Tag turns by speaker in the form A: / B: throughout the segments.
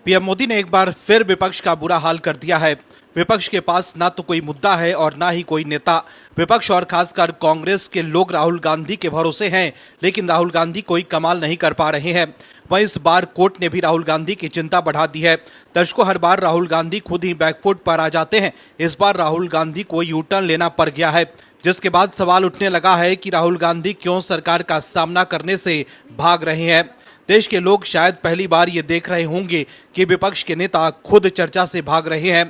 A: PM Modi ने एक बार फिर विपक्ष का बुरा हाल कर दिया है। विपक्ष के पास ना तो कोई मुद्दा है और ना ही कोई नेता। विपक्ष और खासकर कांग्रेस के लोग राहुल गांधी के भरोसे हैं, लेकिन राहुल गांधी कोई कमाल नहीं कर पा रहे हैं। वहीं इस बार कोर्ट ने भी राहुल गांधी की चिंता बढ़ा दी है। दर्शकों, हर बार राहुल गांधी खुद ही बैकफुट पर आ जाते हैं। इस बार राहुल गांधी को यू टर्न लेना पड़ गया है, जिसके बाद सवाल उठने लगा है कि राहुल गांधी क्यों सरकार का सामना करने से भाग रहे हैं। देश के लोग शायद पहली बार ये देख रहे होंगे कि विपक्ष के नेता खुद चर्चा से भाग रहे हैं।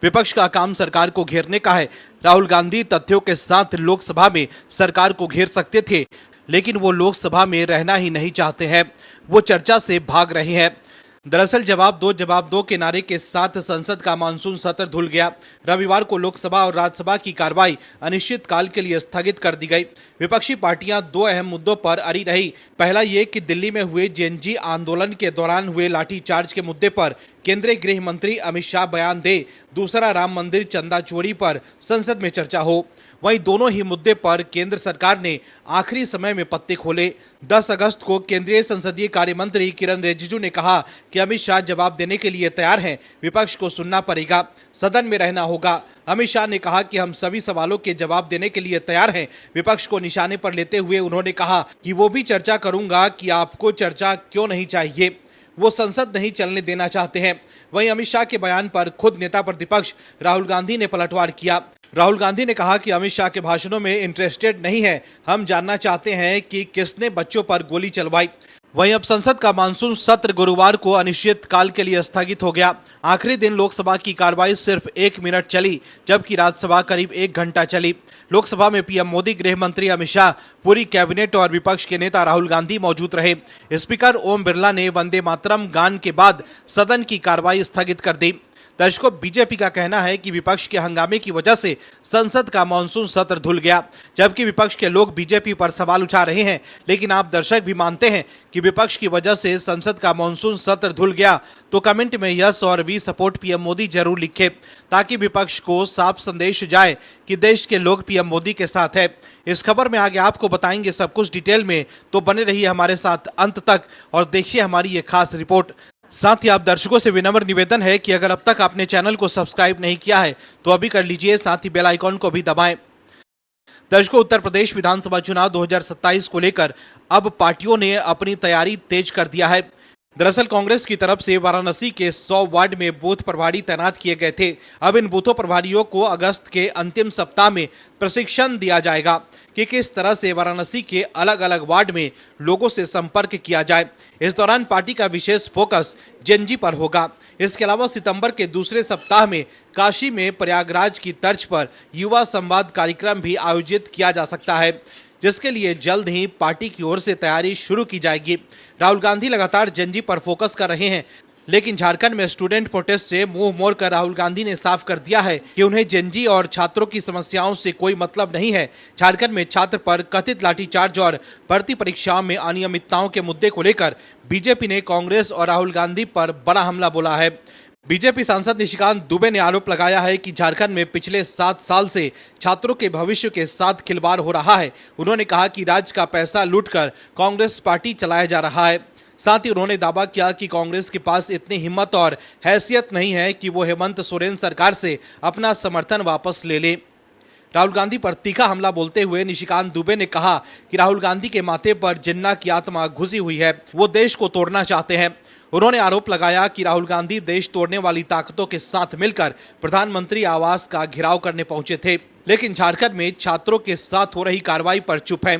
A: विपक्ष का काम सरकार को घेरने का है। राहुल गांधी तथ्यों के साथ लोकसभा में सरकार को घेर सकते थे, लेकिन वो लोकसभा में रहना ही नहीं चाहते हैं। वो चर्चा से भाग रहे हैं। दरअसल जवाब दो के नारे के साथ संसद का मानसून सत्र धुल गया। रविवार को लोकसभा और राज्यसभा की कार्रवाई अनिश्चित काल के लिए स्थगित कर दी गई। विपक्षी पार्टियां दो अहम मुद्दों पर अड़ी रही। पहला ये कि दिल्ली में हुए जेएनजी आंदोलन के दौरान हुए लाठीचार्ज के मुद्दे पर केंद्रीय गृह मंत्री अमित शाह बयान दे। दूसरा, राम मंदिर चंदा चोरी पर संसद में चर्चा हो। वहीं दोनों ही मुद्दे पर केंद्र सरकार ने आखिरी समय में पत्ते खोले। 10 अगस्त को केंद्रीय संसदीय कार्य मंत्री किरण रिजिजू ने कहा कि अमित शाह जवाब देने के लिए तैयार हैं, विपक्ष को सुनना पड़ेगा, सदन में रहना होगा। अमित शाह ने कहा कि हम सभी सवालों के जवाब देने के लिए तैयार हैं। विपक्ष को निशाने पर लेते हुए उन्होंने कहा कि वो भी चर्चा करूंगा कि आपको चर्चा क्यों नहीं चाहिए, वो संसद नहीं चलने देना चाहते हैं। वहीं अमित शाह के बयान पर खुद नेता प्रतिपक्ष राहुल गांधी ने पलटवार किया। राहुल गांधी ने कहा कि अमित शाह के भाषणों में इंटरेस्टेड नहीं है, हम जानना चाहते हैं कि किसने बच्चों पर गोली चलवाई। वहीं अब संसद का मानसून सत्र गुरुवार को अनिश्चित काल के लिए स्थगित हो गया। आखिरी दिन लोकसभा की कार्रवाई सिर्फ 1 मिनट चली, जबकि राज्यसभा करीब 1 घंटा चली। लोकसभा में पीएम मोदी, गृह मंत्री अमित शाह, पूरी कैबिनेट और विपक्ष के नेता राहुल गांधी मौजूद रहे। स्पीकर ओम बिरला ने वंदे मातरम गान के बाद सदन की कार्रवाई स्थगित कर दी। दर्शकों, बीजेपी का कहना है कि विपक्ष के हंगामे की वजह से संसद का मानसून सत्र धुल गया, जबकि विपक्ष के लोग बीजेपी पर सवाल उठा रहे हैं। लेकिन आप दर्शक भी मानते हैं कि विपक्ष की वजह से संसद का मानसून सत्र धुल गया, तो कमेंट में यस और वी सपोर्ट पीएम मोदी जरूर लिखें, ताकि विपक्ष को साफ संदेश जाए कि देश के लोग पीएम मोदी के साथ है। इस खबर में आगे आपको बताएंगे सब कुछ डिटेल में, तो बने रहिए हमारे साथ अंत तक और देखिए हमारी ये खास रिपोर्ट। साथ ही आप दर्शकों से विनम्र निवेदन है कि अगर अब तक आपने चैनल को सब्सक्राइब नहीं किया है तो अभी कर लीजिए, साथ ही बेल आइकॉन को भी दबाएं। दर्शकों, उत्तर प्रदेश विधानसभा चुनाव 2027 को लेकर अब पार्टियों ने अपनी तैयारी तेज कर दिया है। दरअसल कांग्रेस की तरफ से वाराणसी के 100 वार्ड में बूथ प्रभारी तैनात किए गए थे। अब इन बूथों प्रभारियों को अगस्त के अंतिम सप्ताह में प्रशिक्षण दिया जाएगा कि किस तरह से वाराणसी के अलग अलग वार्ड में लोगों से संपर्क किया जाए। इस दौरान पार्टी का विशेष फोकस जेएनजी पर होगा। इसके अलावा सितंबर के दूसरे सप्ताह में काशी में प्रयागराज की तर्ज पर युवा संवाद कार्यक्रम भी आयोजित किया जा सकता है, जिसके लिए जल्द ही पार्टी की ओर से तैयारी शुरू की जाएगी। राहुल गांधी लगातार जेएनजी पर फोकस कर रहे हैं, लेकिन झारखंड में स्टूडेंट प्रोटेस्ट से मुंह मोड़कर राहुल गांधी ने साफ कर दिया है कि उन्हें जेएनजी और छात्रों की समस्याओं से कोई मतलब नहीं है। झारखंड में छात्र पर कथित लाठीचार्ज और भर्ती परीक्षाओं में अनियमितताओं के मुद्दे को लेकर बीजेपी ने कांग्रेस और राहुल गांधी पर बड़ा हमला बोला है। बीजेपी सांसद निशिकांत दुबे ने आरोप लगाया है कि झारखंड में पिछले 7 साल से छात्रों के भविष्य के साथ खिलवाड़ हो रहा है। उन्होंने कहा कि राज्य का पैसा लूटकर कांग्रेस पार्टी चलाया जा रहा है। साथ ही उन्होंने दावा किया कि कांग्रेस के पास इतनी हिम्मत और हैसियत नहीं है कि वो हेमंत सोरेन सरकार से अपना समर्थन वापस ले ले। राहुल गांधी पर तीखा हमला बोलते हुए निशिकांत दुबे ने कहा कि राहुल गांधी के माथे पर जिन्ना की आत्मा घुसी हुई है, वो देश को तोड़ना चाहते हैं। उन्होंने आरोप लगाया कि राहुल गांधी देश तोड़ने वाली ताकतों के साथ मिलकर प्रधानमंत्री आवास का घेराव करने पहुंचे थे, लेकिन झारखंड में छात्रों के साथ हो रही कार्रवाई पर चुप है।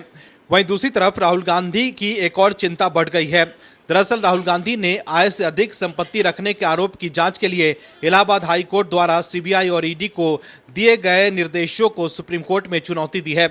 A: वहीं दूसरी तरफ राहुल गांधी की एक और चिंता बढ़ गई है। दरअसल राहुल गांधी ने आय से अधिक संपत्ति रखने के आरोप की जांच के लिए इलाहाबाद हाई कोर्ट द्वारा सीबीआई और ईडी को दिए गए निर्देशों को सुप्रीम कोर्ट में चुनौती दी है।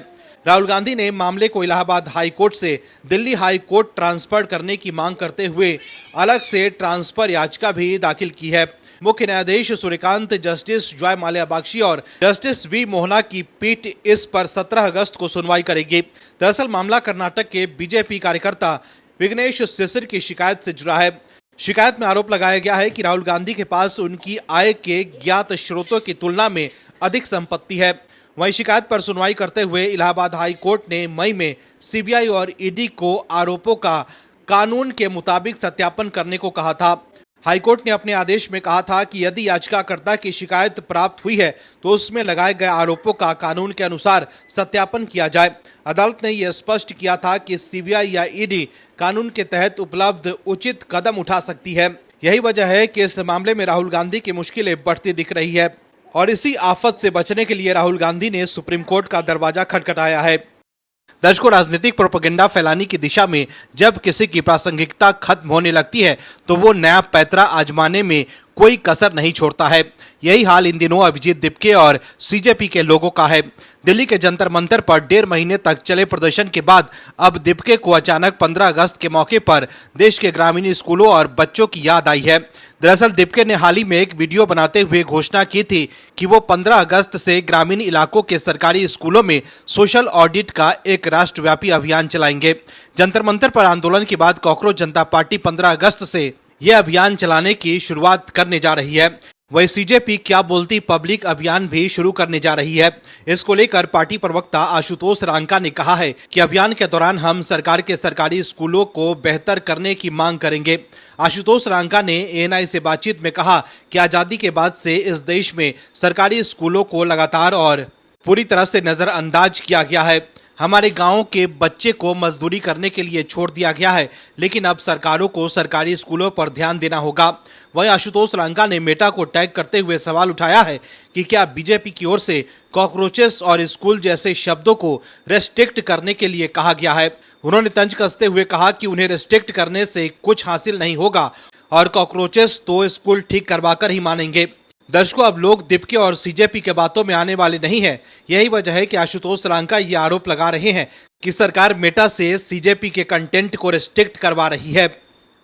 A: राहुल गांधी ने मामले को इलाहाबाद हाई कोर्ट से दिल्ली हाई कोर्ट ट्रांसफर करने की मांग करते हुए अलग से ट्रांसफर याचिका भी दाखिल की है। मुख्य न्यायाधीश सूर्यकांत, जस्टिस जॉय माल्या बागची और जस्टिस वी मोहना की पीठ इस पर 17 अगस्त को सुनवाई करेगी। दरअसल मामला कर्नाटक के बीजेपी कार्यकर्ता विघ्नेश सिसर की शिकायत से जुड़ा है। शिकायत में आरोप लगाया गया है कि राहुल गांधी के पास उनकी आय के ज्ञात स्रोतों की तुलना में अधिक संपत्ति है। वहीं शिकायत पर सुनवाई करते हुए इलाहाबाद हाई कोर्ट ने मई में सीबीआई और ईडी को आरोपों का कानून के मुताबिक सत्यापन करने को कहा था। हाईकोर्ट ने अपने आदेश में कहा था कि यदि याचिकाकर्ता की शिकायत प्राप्त हुई है तो उसमें लगाए गए आरोपों का कानून के अनुसार सत्यापन किया जाए। अदालत ने यह स्पष्ट किया था कि सीबीआई या ईडी कानून के तहत उपलब्ध उचित कदम उठा सकती है। यही वजह है कि इस मामले में राहुल गांधी की मुश्किलें बढ़ती दिख रही है और इसी आफत से बचने के लिए राहुल गांधी ने सुप्रीम कोर्ट का दरवाजा खटखटाया है। दर्शकों, राजनीतिक प्रोपेगेंडा फैलाने की दिशा में जब किसी की प्रासंगिकता खत्म होने लगती है तो वो नया पैतरा आजमाने में कोई कसर नहीं छोड़ता है। यही हाल इन दिनों अभिजीत दिपके और सीजेपी के लोगों का है। दिल्ली के जंतर मंतर पर 1.5 महीने तक चले प्रदर्शन के बाद अब दिपके को अचानक 15 अगस्त के मौके पर देश के ग्रामीण स्कूलों और बच्चों की याद आई है। दरअसल दिपके ने हाल ही में एक वीडियो बनाते हुए घोषणा की थी कि वो 15 अगस्त से ग्रामीण इलाकों के सरकारी स्कूलों में सोशल ऑडिट का एक राष्ट्रव्यापी अभियान चलाएंगे। जंतर मंतर पर आंदोलन के बाद कॉकरोच जनता पार्टी 15 अगस्त से यह अभियान चलाने की शुरुआत करने जा रही है। वही सीजेपी क्या बोलती पब्लिक अभियान भी शुरू करने जा रही है। इसको लेकर पार्टी प्रवक्ता आशुतोष रांका ने कहा है कि अभियान के दौरान हम सरकार के सरकारी स्कूलों को बेहतर करने की मांग करेंगे। आशुतोष रांका ने एएनआई से बातचीत में कहा कि आजादी के बाद से इस देश में सरकारी स्कूलों को लगातार और पूरी तरह से नजरअंदाज किया गया है। हमारे गांव के बच्चे को मजदूरी करने के लिए छोड़ दिया गया है, लेकिन अब सरकारों को सरकारी स्कूलों पर ध्यान देना होगा। वहीं आशुतोष रांका ने मेटा को टैग करते हुए सवाल उठाया है कि क्या बीजेपी की ओर से कॉकरोचेस और स्कूल जैसे शब्दों को रेस्ट्रिक्ट करने के लिए कहा गया है। उन्होंने तंज कसते हुए कहा कि उन्हें रेस्ट्रिक्ट करने से कुछ हासिल नहीं होगा और कॉकरोचेस तो स्कूल ठीक करवाकर ही मानेंगे। दर्शकों, अब लोग दिपके और सीजेपी के बातों में आने वाले नहीं हैं। यही वजह है कि आशुतोष रांका ये आरोप लगा रहे हैं कि सरकार मेटा से सीजेपी के कंटेंट को रिस्ट्रिक्ट करवा रही है।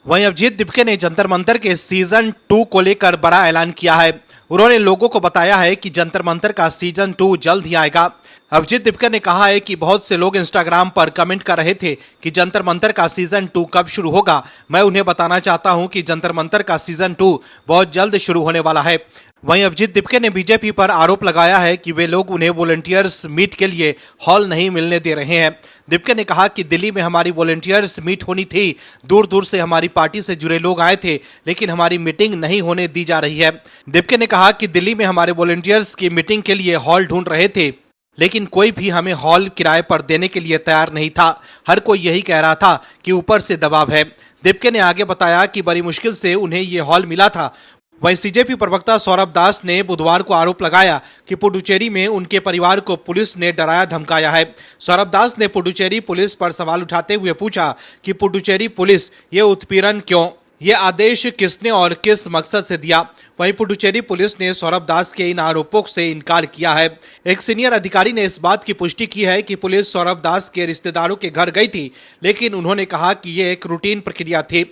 A: वहीं अभिजीत दिपके ने जंतर मंतर के सीजन 2 को लेकर बड़ा ऐलान किया है। उन्होंने लोगों को बताया है कि जंतर मंतर का सीजन 2 जल्द ही आएगा। अभिजीत दिपके ने कहा है कि बहुत से लोग इंस्टाग्राम पर कमेंट कर रहे थे कि जंतर मंतर का सीजन 2 कब शुरू होगा। मैं उन्हें बताना चाहता हूं कि जंतर मंतर का सीजन 2 बहुत जल्द शुरू होने वाला है। वहीं अभिजीत दिपके ने बीजेपी पर आरोप लगाया है कि वे लोग उन्हें वॉलंटियर्स मीट के लिए हॉल नहीं मिलने दे रहे हैं। दिपके ने कहा कि दिल्ली में हमारी वॉलंटियर्स मीट होनी थी, दूर दूर से हमारी पार्टी से जुड़े लोग आए थे, लेकिन हमारी मीटिंग नहीं होने दी जा रही है। दिपके ने कहा कि दिल्ली में हमारे वॉलंटियर्स की मीटिंग के लिए हॉल ढूंढ रहे थे, लेकिन कोई भी हमें हॉल किराए पर देने के लिए तैयार नहीं था। हर कोई यही कह रहा था कि ऊपर से दबाव है। दिपके ने आगे बताया कि बड़ी मुश्किल से उन्हें ये हॉल मिला था। वहीं सीजेपी प्रवक्ता सौरभ दास ने बुधवार को आरोप लगाया कि पुडुचेरी में उनके परिवार को पुलिस ने डराया धमकाया है। सौरभ दास ने पुडुचेरी पुलिस पर सवाल उठाते हुए पूछा कि पुडुचेरी पुलिस ये उत्पीड़न क्यों, ये आदेश किसने और किस मकसद से दिया। वहीं पुडुचेरी पुलिस ने सौरभ दास के इन आरोपों से इनकार किया है। एक सीनियर अधिकारी ने इस बात की पुष्टि की है कि पुलिस सौरभ दास के रिश्तेदारों के घर गई थी, लेकिन उन्होंने कहा कि ये एक रूटीन प्रक्रिया थी।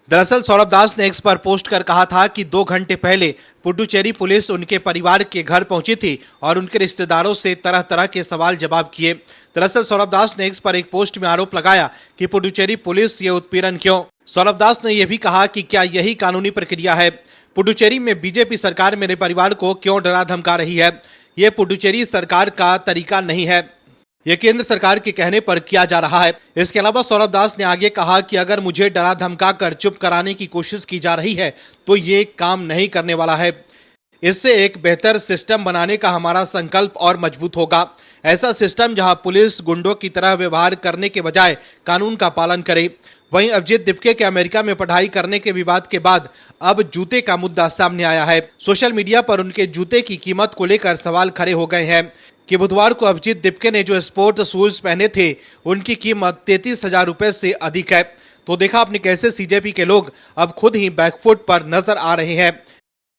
A: दरअसल सौरभ दास ने एक्स पर पोस्ट कर कहा था कि 2 घंटे पहले पुडुचेरी पुलिस उनके परिवार के घर पहुंची थी और उनके रिश्तेदारों से तरह तरह के सवाल जवाब किए। दरअसल सौरभ दास ने एक्स पर एक पोस्ट में आरोप लगाया कि पुडुचेरी पुलिस ये उत्पीड़न क्यों। सौरभ दास ने यह भी कहा कि क्या यही कानूनी प्रक्रिया है। पुडुचेरी में बीजेपी सरकार मेरे परिवार को क्यों डरा धमका रही है। ये पुडुचेरी सरकार का तरीका नहीं है, यह केंद्र सरकार के कहने पर किया जा रहा है। इसके अलावा सौरभ दास ने आगे कहा कि अगर मुझे डरा धमका कर चुप कराने की कोशिश की जा रही है तो ये काम नहीं करने वाला है। इससे एक बेहतर सिस्टम बनाने का हमारा संकल्प और मजबूत होगा। ऐसा सिस्टम जहां पुलिस गुंडों की तरह व्यवहार करने के बजाय कानून का पालन करे। वहीं अभिजीत दिपके के अमेरिका में पढ़ाई करने के विवाद के बाद अब जूते का मुद्दा सामने आया है। सोशल मीडिया पर उनके जूते की कीमत को लेकर सवाल खड़े हो गए हैं कि बुधवार को अभिजीत दिपके ने जो स्पोर्ट शूज पहने थे उनकी कीमत 33,000 रुपए से अधिक है। तो देखा आपने कैसे सीजेपी के लोग अब खुद ही बैकफुट पर नजर आ रहे हैं।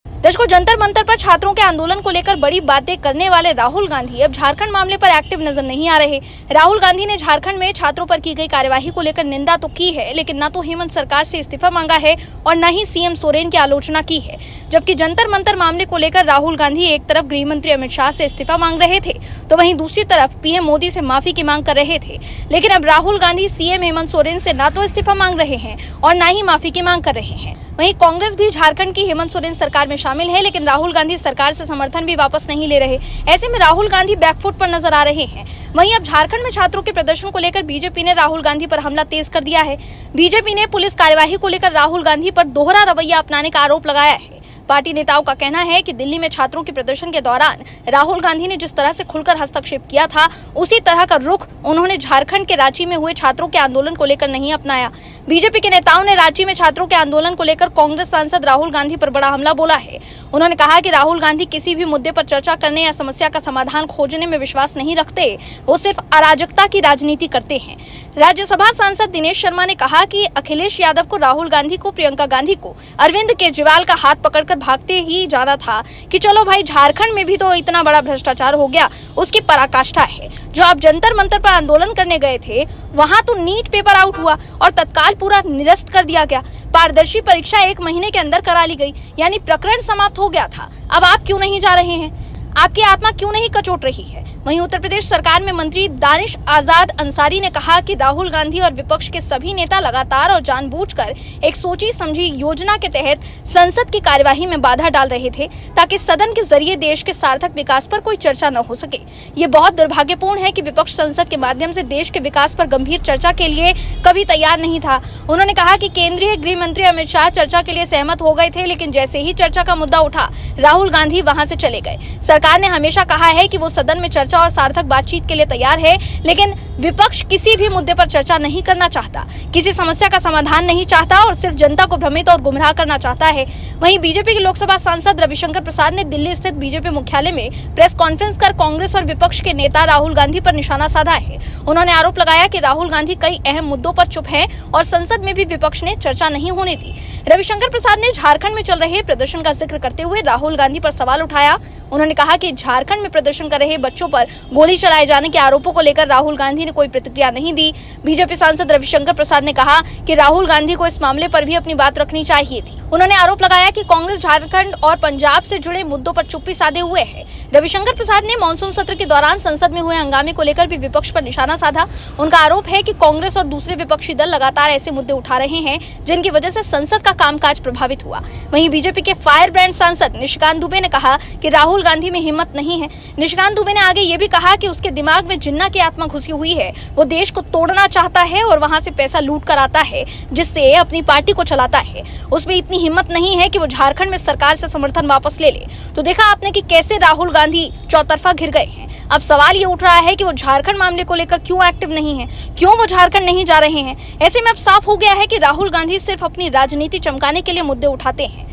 B: दर्शकों, जंतर मंतर पर छात्रों के आंदोलन को लेकर बड़ी बातें करने वाले राहुल गांधी अब झारखंड मामले पर एक्टिव नजर नहीं आ रहे। राहुल गांधी ने झारखंड में छात्रों पर की गई कार्यवाही को लेकर निंदा तो की है, लेकिन न तो हेमंत सरकार से इस्तीफा मांगा है और न ही सीएम सोरेन की आलोचना की है। जबकि जंतर मंतर मामले को लेकर राहुल गांधी एक तरफ गृह मंत्री अमित शाह से इस्तीफा मांग रहे थे, तो वहीं दूसरी तरफ पीएम मोदी से माफी की मांग कर रहे थे। लेकिन अब राहुल गांधी सीएम हेमंत सोरेन से न तो इस्तीफा मांग रहे हैं और न ही माफी की मांग कर रहे हैं। वहीं कांग्रेस भी झारखंड की हेमंत सोरेन सरकार में शामिल शामिल है, लेकिन राहुल गांधी सरकार से समर्थन भी वापस नहीं ले रहे। ऐसे में राहुल गांधी बैकफुट पर नजर आ रहे हैं। वहीं अब झारखंड में छात्रों के प्रदर्शन को लेकर बीजेपी ने राहुल गांधी पर हमला तेज कर दिया है। बीजेपी ने पुलिस कार्यवाही को लेकर राहुल गांधी पर दोहरा रवैया अपनाने का आरोप लगाया है। पार्टी नेताओं का कहना है कि दिल्ली में छात्रों के प्रदर्शन के दौरान राहुल गांधी ने जिस तरह से खुलकर हस्तक्षेप किया था, उसी तरह का रुख उन्होंने झारखंड के रांची में हुए छात्रों के आंदोलन को लेकर नहीं अपनाया। बीजेपी के नेताओं ने रांची में छात्रों के आंदोलन को लेकर कांग्रेस सांसद राहुल गांधी पर बड़ा हमला बोला है। उन्होंने कहा कि राहुल गांधी किसी भी मुद्दे पर चर्चा करने या समस्या का समाधान खोजने में विश्वास नहीं रखते, वो सिर्फ अराजकता की राजनीति करते हैं। राज्यसभा सांसद दिनेश शर्मा ने कहा कि अखिलेश यादव को, राहुल गांधी को, प्रियंका गांधी को अरविंद केजरीवाल का हाथ पकड़कर भागते ही जाना था कि चलो भाई, झारखंड में भी तो इतना बड़ा भ्रष्टाचार हो गया, उसकी पराकाष्ठा है। जो आप जंतर मंतर पर आंदोलन करने गए थे, वहां तो नीट पेपर आउट हुआ और तत्काल पूरा निरस्त कर दिया गया। पारदर्शी परीक्षा 1 महीने के अंदर करा ली गई, यानी प्रकरण समाप्त हो गया था। अब आप क्यों नहीं जा रहे हैं? आपकी आत्मा क्यों नहीं कचोट रही है? वहीं उत्तर प्रदेश सरकार में मंत्री दानिश आजाद अंसारी ने कहा कि राहुल गांधी और विपक्ष के सभी नेता लगातार और जानबूझकर एक सोची समझी योजना के तहत संसद की कार्यवाही में बाधा डाल रहे थे, ताकि सदन के जरिए देश के सार्थक विकास पर कोई चर्चा न हो सके। ये बहुत दुर्भाग्यपूर्ण है कि विपक्ष संसद के माध्यम से देश के विकास पर गंभीर चर्चा के लिए कभी तैयार नहीं था। उन्होंने कहा कि केंद्रीय गृह मंत्री अमित शाह चर्चा के लिए सहमत हो गए थे, लेकिन जैसे ही चर्चा का मुद्दा उठा, राहुल गांधी वहां से चले गए। सरकार ने हमेशा कहा है कि वो सदन में चर्चा और सार्थक बातचीत के लिए तैयार है, लेकिन विपक्ष किसी भी मुद्दे पर चर्चा नहीं करना चाहता, किसी समस्या का समाधान नहीं चाहता और सिर्फ जनता को भ्रमित और गुमराह करना चाहता है। वहीं बीजेपी के लोकसभा सांसद रविशंकर प्रसाद ने दिल्ली स्थित बीजेपी मुख्यालय में प्रेस कॉन्फ्रेंस कर कांग्रेस और विपक्ष के नेता राहुल गांधी पर निशाना साधा है। उन्होंने आरोप लगाया कि राहुल गांधी कई अहम मुद्दों पर चुप हैं और संसद में भी विपक्ष ने चर्चा नहीं होने दी। रविशंकर प्रसाद ने झारखंड में चल रहे प्रदर्शन का जिक्र करते हुए राहुल गांधी पर सवाल उठाया। उन्होंने कहा कि झारखंड में प्रदर्शन कर रहे बच्चों पर गोली चलाए जाने के आरोपों को लेकर राहुल गांधी ने कोई प्रतिक्रिया नहीं दी। बीजेपी सांसद रविशंकर प्रसाद ने कहा कि राहुल गांधी को इस मामले पर भी अपनी बात रखनी चाहिए थी। उन्होंने आरोप लगाया कि कांग्रेस झारखंड और पंजाब से जुड़े मुद्दों पर चुप्पी साधे हुए है। रविशंकर प्रसाद ने मानसून सत्र के दौरान संसद में हुए हंगामे को लेकर भी विपक्ष पर निशाना साधा। उनका आरोप है कि कांग्रेस और दूसरे विपक्षी दल लगातार ऐसे मुद्दे उठा रहे हैं जिनकी वजह से संसद का कामकाज प्रभावित हुआ। वहीं बीजेपी के फायर ब्रांड सांसद निशिकांत दुबे ने कहा कि राहुल गांधी में हिम्मत नहीं है। निशिकांत दुबे ने आगे ये भी कहा कि उसके दिमाग में जिन्ना की आत्मा घुसी हुई है, वो देश को तोड़ना चाहता है और वहां से पैसा लूट कर आता है, जिससे अपनी पार्टी को चलाता है। उसमें इतनी हिम्मत नहीं है कि वो झारखंड में सरकार से समर्थन वापस ले ले। तो देखा आपने कि कैसे राहुल गांधी चौतरफा घिर गए हैं। अब सवाल ये उठ रहा है कि वो झारखंड मामले को लेकर क्यों एक्टिव नहीं है, क्यों वो झारखंड नहीं जा रहे हैं। ऐसे में अब साफ हो गया है कि राहुल गांधी सिर्फ अपनी राजनीति चमकाने के लिए मुद्दे उठाते हैं।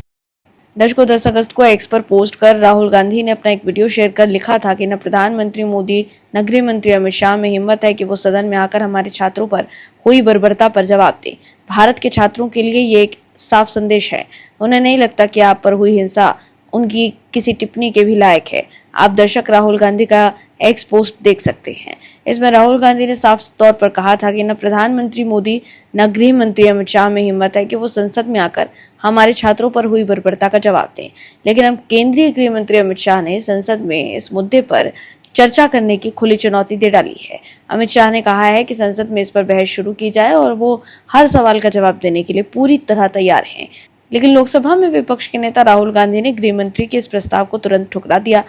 C: दर्शकों, 10 अगस्त को एक्स पर पोस्ट कर राहुल गांधी ने अपना एक वीडियो शेयर कर लिखा था कि न प्रधानमंत्री मोदी न गृह मंत्री अमित शाह में हिम्मत है कि वो सदन में आकर हमारे छात्रों पर हुई बर्बरता पर जवाब दे। भारत के छात्रों के लिए ये एक साफ संदेश है। उन्हें नहीं लगता कि आप पर हुई हिंसा उनकी किसी टिप्पणी के भी लायक है। आप दर्शक राहुल गांधी का एक्स पोस्ट देख सकते हैं। इसमें राहुल गांधी ने साफ तौर पर कहा था कि न प्रधानमंत्री मोदी न गृह मंत्री अमित शाह में हिम्मत है कि वो संसद में आकर हमारे छात्रों पर हुई बर्बरता का जवाब दें। लेकिन अब केंद्रीय गृह मंत्री अमित शाह ने संसद में इस मुद्दे पर चर्चा करने की खुली चुनौती दे डाली है। अमित शाह ने कहा है कि संसद में इस पर बहस शुरू की जाए और वो हर सवाल का जवाब देने के लिए पूरी तरह तैयार हैं। लेकिन लोकसभा में विपक्ष के नेता राहुल गांधी ने गृह मंत्री के इस प्रस्ताव को तुरंत ठुकरा दिया।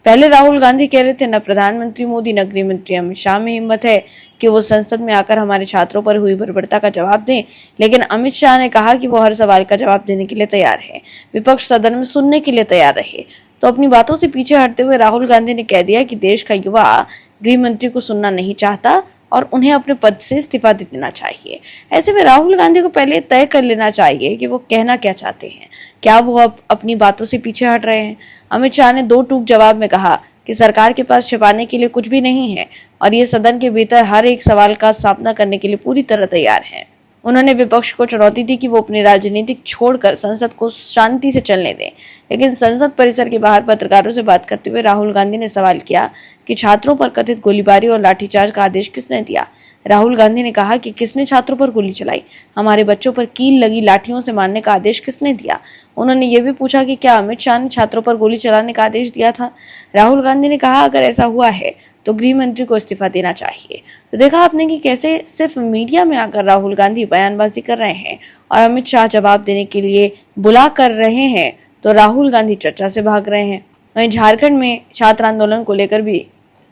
C: पहले राहुल गांधी कह रहे थे न प्रधानमंत्री मोदी न गृह मंत्री अमित शाह में हिम्मत है कि वो संसद में आकर हमारे छात्रों पर हुई बर्बरता का जवाब दें। लेकिन अमित शाह ने कहा कि वो हर सवाल का जवाब देने के लिए तैयार है। विपक्ष सदन में सुनने के लिए तैयार रहे। तो अपनी बातों से पीछे हटते हुए राहुल गांधी ने कह दिया कि देश का युवा गृह मंत्री को सुनना नहीं चाहता और उन्हें अपने पद से इस्तीफा दे देना चाहिए। ऐसे में राहुल गांधी को पहले तय कर लेना चाहिए कि वो कहना क्या चाहते हैं। क्या वो अब अपनी बातों से पीछे हट रहे हैं? अमित शाह ने 2 टूक जवाब में कहा कि सरकार के पास छिपाने के लिए कुछ भी नहीं है और ये सदन के भीतर हर एक सवाल का सामना करने के लिए पूरी तरह तैयार है। उन्होंने विपक्ष को चुनौती दी कि वो अपनी राजनीति छोड़कर संसद को शांति से चलने दें। लेकिन संसद परिसर के बाहर पत्रकारों से बात करते हुए राहुल गांधी ने सवाल किया कि छात्रों पर कथित गोलीबारी और लाठीचार्ज का आदेश किसने दिया। राहुल गांधी ने कहा कि किसने छात्रों पर गोली चलाई, हमारे बच्चों पर कील लगी लाठियों से मारने का आदेश किसने दिया। उन्होंने ये भी पूछा कि क्या अमित शाह ने छात्रों पर गोली चलाने का आदेश दिया था। राहुल गांधी ने कहा अगर ऐसा हुआ है तो गृह मंत्री को इस्तीफा देना चाहिए। तो देखा आपने कि कैसे सिर्फ मीडिया में आकर राहुल गांधी बयानबाजी कर रहे हैं और अमित शाह जवाब देने के लिए बुला कर रहे हैं। तो राहुल गांधी चर्चा से भाग रहे हैं। वहीं झारखंड में छात्र आंदोलन को लेकर भी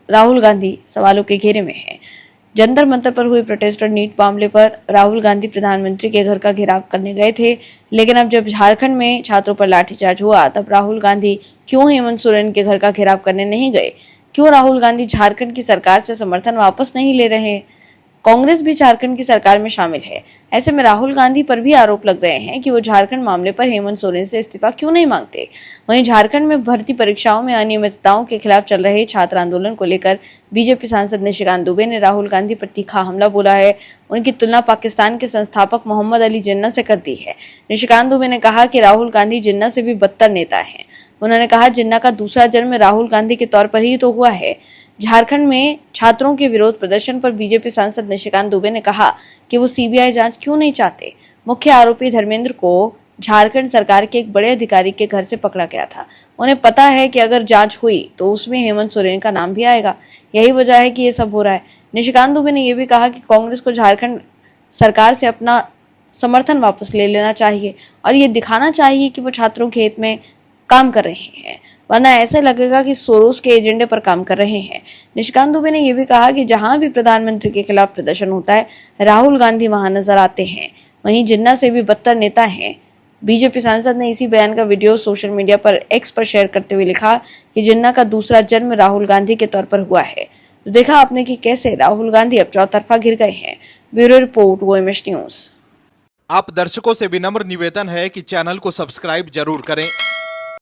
C: राहुल गांधी सवालों के घेरे में है। जंतर मंतर पर हुई प्रोटेस्ट और नीट मामले पर राहुल गांधी प्रधानमंत्री के घर का घेराव करने गए थे, लेकिन अब जब झारखंड में छात्रों पर लाठीचार्ज हुआ तब राहुल गांधी क्यों हेमंत सोरेन के घर का घेराव करने नहीं गए? क्यों राहुल गांधी झारखंड की सरकार से समर्थन वापस नहीं ले रहे? कांग्रेस भी झारखंड की सरकार में शामिल है। ऐसे में राहुल गांधी पर भी आरोप लग रहे हैं कि वो झारखंड मामले पर हेमंत सोरेन से इस्तीफा क्यों नहीं मांगते। वहीं झारखंड में भर्ती परीक्षाओं में अनियमितताओं के खिलाफ चल रहे छात्र आंदोलन को लेकर बीजेपी सांसद निशिकांत दुबे ने राहुल गांधी पर तीखा हमला बोला है। उनकी तुलना पाकिस्तान के संस्थापक मोहम्मद अली जिन्ना से कर दी है। निशिकांत दुबे ने कहा कि राहुल गांधी जिन्ना से भी बदतर नेता है। उन्होंने कहा जिन्ना का दूसरा जन्म राहुल गांधी के तौर पर ही तो हुआ है। झारखंड में छात्रों के विरोध प्रदर्शन पर बीजेपी सांसद निशिकांत दुबे ने कहा कि वो सीबीआई जांच क्यों नहीं चाहते। मुख्य आरोपी धर्मेंद्र को झारखंड सरकार के एक बड़े अधिकारी के घर से पकड़ा गया था। उन्हें पता है कि अगर जांच हुई तो उसमें हेमंत सोरेन का नाम भी आएगा। यही वजह है कि ये सब हो रहा है। निशिकांत दुबे ने यह भी कहा कि कांग्रेस को झारखंड सरकार से अपना समर्थन वापस ले लेना चाहिए और ये दिखाना चाहिए कि वो छात्रों के हित में काम कर रहे हैं, वरना ऐसा लगेगा कि सोरोस के एजेंडे पर काम कर रहे हैं। निशिकांत दुबे ने यह भी कहा कि जहां भी प्रधानमंत्री के खिलाफ प्रदर्शन होता है राहुल गांधी वहां नजर आते हैं। वहीं जिन्ना से भी बदतर नेता हैं। बीजेपी सांसद ने इसी बयान का वीडियो सोशल मीडिया पर एक्स पर शेयर करते हुए लिखा कि जिन्ना का दूसरा जन्म राहुल गांधी के तौर पर हुआ है। तो देखा आपने कि कैसे राहुल गांधी अब चौतरफा घिर गए हैं। Bureau report OMS news.
A: आप दर्शकों से विनम्र निवेदन है कि चैनल को सब्सक्राइब जरूर करें